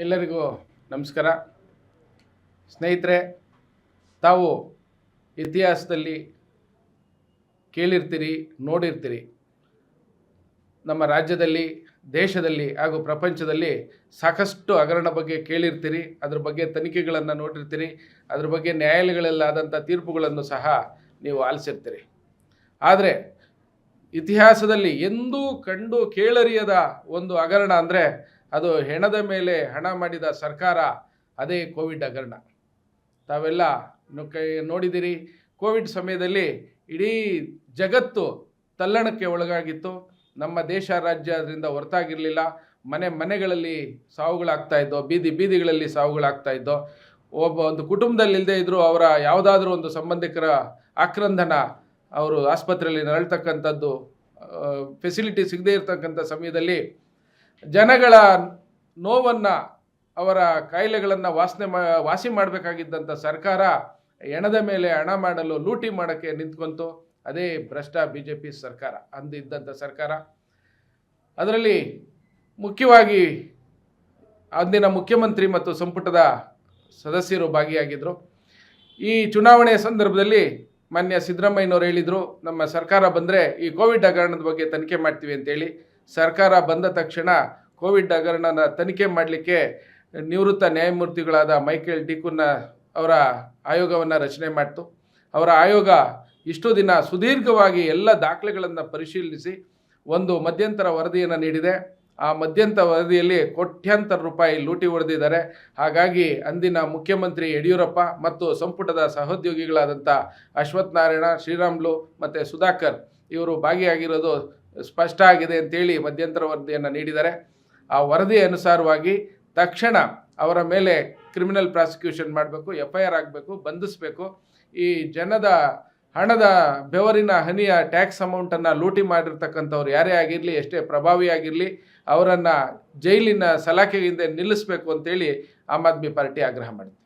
ಎಲ್ಲರಿಗೂ ನಮಸ್ಕಾರ. ಸ್ನೇಹಿತರೆ, ತಾವು ಇತಿಹಾಸದಲ್ಲಿ ಕೇಳಿರ್ತೀರಿ, ನೋಡಿರ್ತೀರಿ. ನಮ್ಮ ರಾಜ್ಯದಲ್ಲಿ, ದೇಶದಲ್ಲಿ ಹಾಗೂ ಪ್ರಪಂಚದಲ್ಲಿ ಸಾಕಷ್ಟು ಹಗರಣ ಬಗ್ಗೆ ಕೇಳಿರ್ತೀರಿ. ಅದ್ರ ಬಗ್ಗೆ ತನಿಖೆಗಳನ್ನು ನೋಡಿರ್ತೀರಿ. ಅದ್ರ ಬಗ್ಗೆ ನ್ಯಾಯಾಲಯಗಳಲ್ಲಾದಂಥ ತೀರ್ಪುಗಳನ್ನು ಸಹ ನೀವು ಆಲಿಸಿರ್ತೀರಿ. ಆದರೆ ಇತಿಹಾಸದಲ್ಲಿ ಎಂದೂ ಕಂಡು ಕೇಳರಿಯದ ಒಂದು ಹಗರಣ ಅಂದರೆ ಅದು ಹೆಣದ ಮೇಲೆ ಹಣ ಮಾಡಿದ ಸರ್ಕಾರ, ಅದೇ ಕೋವಿಡ್ ಹಗರಣ. ತಾವೆಲ್ಲ ನೋಡಿದ್ದೀರಿ. ಕೋವಿಡ್ ಸಮಯದಲ್ಲಿ ಇಡೀ ಜಗತ್ತು ತಲ್ಲಣಕ್ಕೆ ಒಳಗಾಗಿತ್ತು. ನಮ್ಮ ದೇಶ ರಾಜ್ಯ ಅದರಿಂದ ಹೊರತಾಗಿರಲಿಲ್ಲ. ಮನೆಗಳಲ್ಲಿ ಸಾವುಗಳಾಗ್ತಾಯಿದ್ದೋ, ಬೀದಿಗಳಲ್ಲಿ ಸಾವುಗಳಾಗ್ತಾಯಿದ್ದೋ. ಒಂದು ಕುಟುಂಬದಲ್ಲಿ ಇಲ್ಲದೆ ಇದ್ದರೂ ಅವರ ಯಾವುದಾದ್ರೂ ಒಂದು ಸಂಬಂಧಿಕರ ಆಕ್ರಂದನ, ಅವರು ಆಸ್ಪತ್ರೆಯಲ್ಲಿ ನರಳ್ತಕ್ಕಂಥದ್ದು, ಫೆಸಿಲಿಟಿ ಸಿಗದೇ ಇರತಕ್ಕಂಥ ಸಮಯದಲ್ಲಿ ಜನಗಳ ನೋವನ್ನು, ಅವರ ಕಾಯಿಲೆಗಳನ್ನು ವಾಸಿ ಮಾಡಬೇಕಾಗಿದ್ದಂಥ ಸರ್ಕಾರ ಹೆಣದ ಮೇಲೆ ಹಣ ಮಾಡಲು, ಲೂಟಿ ಮಾಡೋಕ್ಕೆ ನಿಂತ್ಕೊಂತು. ಅದೇ ಭ್ರಷ್ಟ BJP ಸರ್ಕಾರ, ಅಂದಿದ್ದಂಥ ಸರ್ಕಾರ. ಅದರಲ್ಲಿ ಮುಖ್ಯವಾಗಿ ಅಂದಿನ ಮುಖ್ಯಮಂತ್ರಿ ಮತ್ತು ಸಂಪುಟದ ಸದಸ್ಯರು ಭಾಗಿಯಾಗಿದ್ದರು. ಈ ಚುನಾವಣೆಯ ಸಂದರ್ಭದಲ್ಲಿ ಮಾನ್ಯ ಸಿದ್ದರಾಮಯ್ಯನವರು ಹೇಳಿದರು, ನಮ್ಮ ಸರ್ಕಾರ ಬಂದರೆ ಈ ಕೋವಿಡ್ ಹಗರಣದ ಬಗ್ಗೆ ತನಿಖೆ ಮಾಡ್ತೀವಿ ಅಂತೇಳಿ. ಸರ್ಕಾರ ಬಂದ ತಕ್ಷಣ ಕೋವಿಡ್ ಹಗರಣನ ತನಿಖೆ ಮಾಡಲಿಕ್ಕೆ ನಿವೃತ್ತ ನ್ಯಾಯಮೂರ್ತಿಗಳಾದ ಮೈಕೇಲ್ ಡಿ ಕುನ್ನ ಅವರ ಆಯೋಗವನ್ನು ರಚನೆ ಮಾಡಿತು. ಅವರ ಆಯೋಗ ಇಷ್ಟು ದಿನ ಸುದೀರ್ಘವಾಗಿ ಎಲ್ಲ ದಾಖಲೆಗಳನ್ನು ಪರಿಶೀಲಿಸಿ ಒಂದು ಮಧ್ಯಂತರ ವರದಿಯನ್ನು ನೀಡಿದೆ. ಆ ಮಧ್ಯಂತರ ವರದಿಯಲ್ಲಿ ಕೋಟ್ಯಾಂತರ ರೂಪಾಯಿ ಲೂಟಿ ಹೊಡೆದಿದ್ದಾರೆ. ಹಾಗಾಗಿ ಅಂದಿನ ಮುಖ್ಯಮಂತ್ರಿ ಯಡಿಯೂರಪ್ಪ ಮತ್ತು ಸಂಪುಟದ ಸಹೋದ್ಯೋಗಿಗಳಾದಂಥ ಅಶ್ವಥ್ ನಾರಾಯಣ, ಶ್ರೀರಾಮುಲು ಮತ್ತು ಸುಧಾಕರ್ ಇವರು ಭಾಗಿಯಾಗಿರೋದು ಸ್ಪಷ್ಟ ಆಗಿದೆ ಅಂತೇಳಿ ಮಧ್ಯಂತರ ವರದಿಯನ್ನು ನೀಡಿದ್ದಾರೆ. ಆ ವರದಿ ಅನುಸಾರವಾಗಿ ತಕ್ಷಣ ಅವರ ಮೇಲೆ ಕ್ರಿಮಿನಲ್ ಪ್ರಾಸಿಕ್ಯೂಷನ್ ಮಾಡಬೇಕು, FIR ಆಗಬೇಕು, ಬಂಧಿಸಬೇಕು. ಈ ಜನದ ಹಣದ ಬೆವರಿನ ಹನಿಯ ಟ್ಯಾಕ್ಸ್ ಅಮೌಂಟನ್ನು ಲೂಟಿ ಮಾಡಿರ್ತಕ್ಕಂಥವ್ರು ಯಾರೇ ಆಗಿರಲಿ, ಎಷ್ಟೇ ಪ್ರಭಾವಿಯಾಗಿರಲಿ, ಅವರನ್ನು ಜೈಲಿನ ಸಲಾಖೆಯಿಂದ ನಿಲ್ಲಿಸಬೇಕು ಅಂತೇಳಿ ಆಮ್ ಆದ್ಮಿ ಪಾರ್ಟಿ ಆಗ್ರಹ ಮಾಡಿದೆ.